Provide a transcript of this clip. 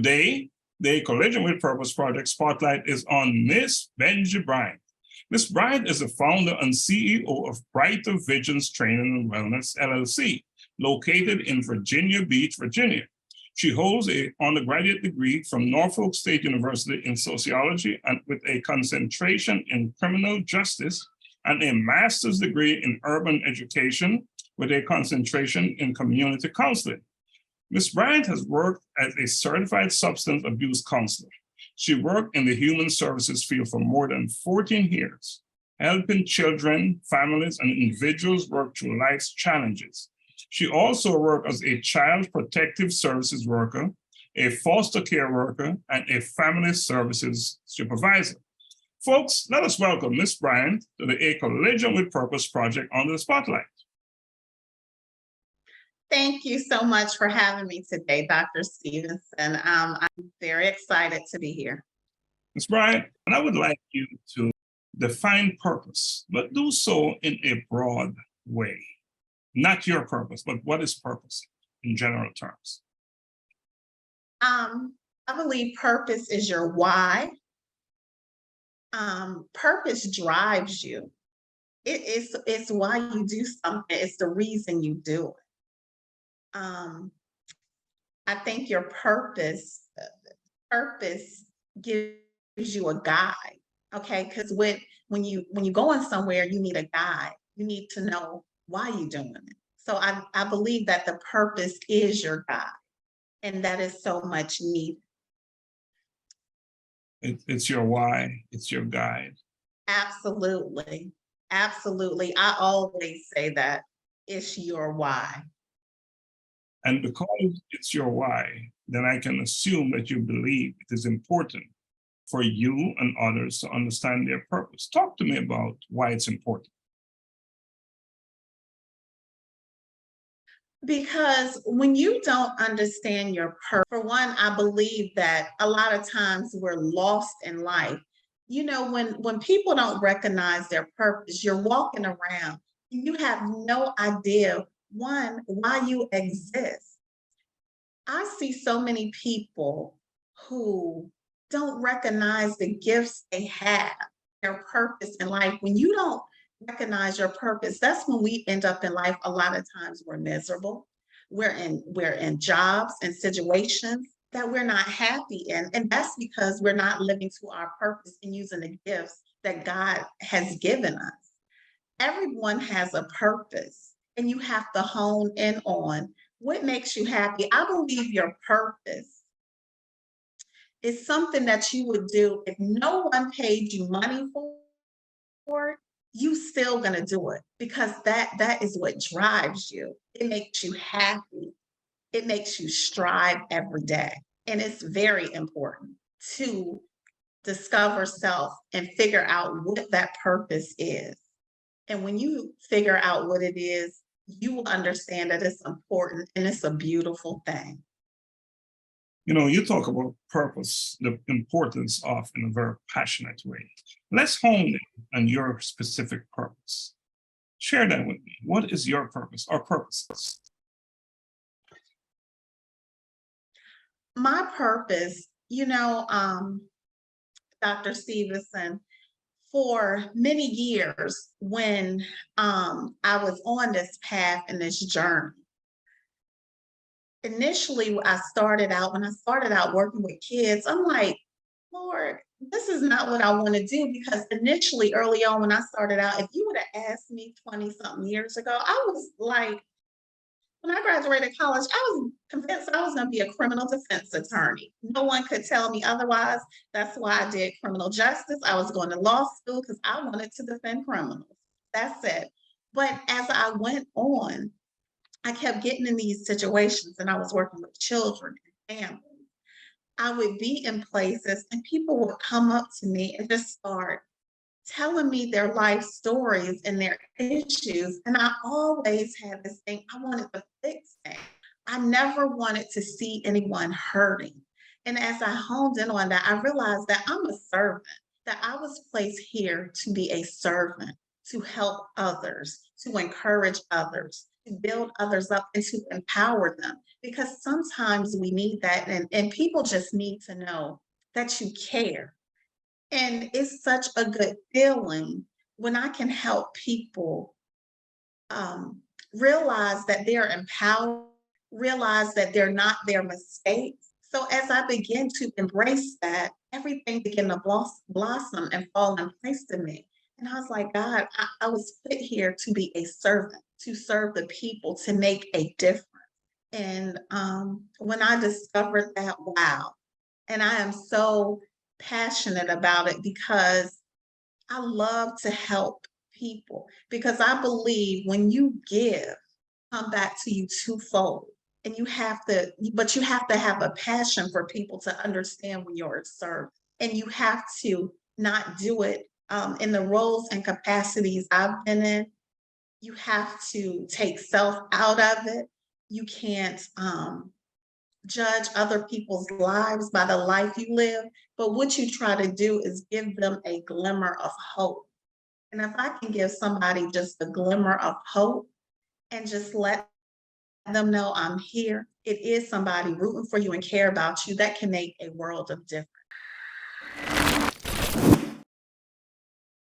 Today, the Collision with Purpose Project Spotlight is on Miss Bengie Bryant. Miss Bryant is the founder and CEO of Brighter Visions Training and Wellness, LLC, located in Virginia Beach, Virginia. She holds an undergraduate degree from Norfolk State University in sociology and with a concentration in criminal justice and a master's degree in urban education with a concentration in community counseling. Ms. Bryant has worked as a certified substance abuse counselor. She worked in the human services field for more than 14 years, helping children, families, and individuals work through life's challenges. She also worked as a child protective services worker, a foster care worker, and a family services supervisor. Folks, let us welcome Ms. Bryant to the A Collision with Purpose Project Under the Spotlight. Thank you so much for having me today, Dr. Stephenson. I'm very excited to be here. Ms. Bryant, and I would like you to define purpose, but do so in a broad way. Not your purpose, but what is purpose in general terms? I believe purpose is your why. Purpose drives you. It's why you do something. It's the reason you do it. I think your purpose gives you a guide, okay? Because when you going somewhere, you need a guide. You need to know why you're doing it. So I believe that the purpose is your guide, and that is so much needed. It's your why, it's your guide. Absolutely, absolutely. I always say that it's your why. And because it's your why, then I can assume that you believe it is important for you and others to understand their purpose. Talk to me about why it's important. Because when you don't understand your purpose, for one, I believe that a lot of times we're lost in life. You know, when people don't recognize their purpose, you're walking around and you have no idea, one, why you exist. I see so many people who don't recognize the gifts they have, their purpose in life. When you don't recognize your purpose, that's when we end up in life. A lot of times we're miserable. We're in jobs and situations that we're not happy in. And that's because we're not living to our purpose and using the gifts that God has given us. Everyone has a purpose. And you have to hone in on what makes you happy. I believe your purpose is something that you would do if no one paid you money for it, you still gonna do it, because that is what drives you. It makes you happy. It makes you strive every day. And it's very important to discover self and figure out what that purpose is. And when you figure out what it is, you will understand that it's important and it's a beautiful thing. You know, you talk about purpose, the importance of in a very passionate way. Let's hone in on your specific purpose. Share that with me. What is your purpose or purposes? My purpose, Dr. Stephenson, for many years when I was on this path and this journey. Initially, when I started out working with kids, I'm like, Lord, this is not what I want to do, because initially, early on when I started out, if you would have asked me 20-something years ago, I was like, when I graduated college, I was convinced I was going to be a criminal defense attorney. No one could tell me otherwise. That's why I did criminal justice. I was going to law school because I wanted to defend criminals. That's it. But as I went on, I kept getting in these situations, and I was working with children and families. I would be in places and people would come up to me and just start telling me their life stories and their issues. And I always had this thing, I wanted to fix things. I never wanted to see anyone hurting. And as I honed in on that, I realized that I'm a servant, that I was placed here to be a servant, to help others, to encourage others, to build others up and to empower them. Because sometimes we need that, and people just need to know that you care. And it's such a good feeling when I can help people realize that they're empowered, realize that they're not their mistakes. So as I begin to embrace that, everything began to blossom and fall in place to me. And I was like, God, I was put here to be a servant, to serve the people, to make a difference. And when I discovered that, wow, and I am so passionate about it because I love to help people, because I believe when you give, come back to you twofold. And but you have to have a passion for people to understand when you're served. And you have to not do it in the roles and capacities I've been in. You have to take self out of it. You can't judge other people's lives by the life you live, but what you try to do is give them a glimmer of hope. And if I can give somebody just a glimmer of hope and just let them know I'm here, it is somebody rooting for you and care about you, that can make a world of difference.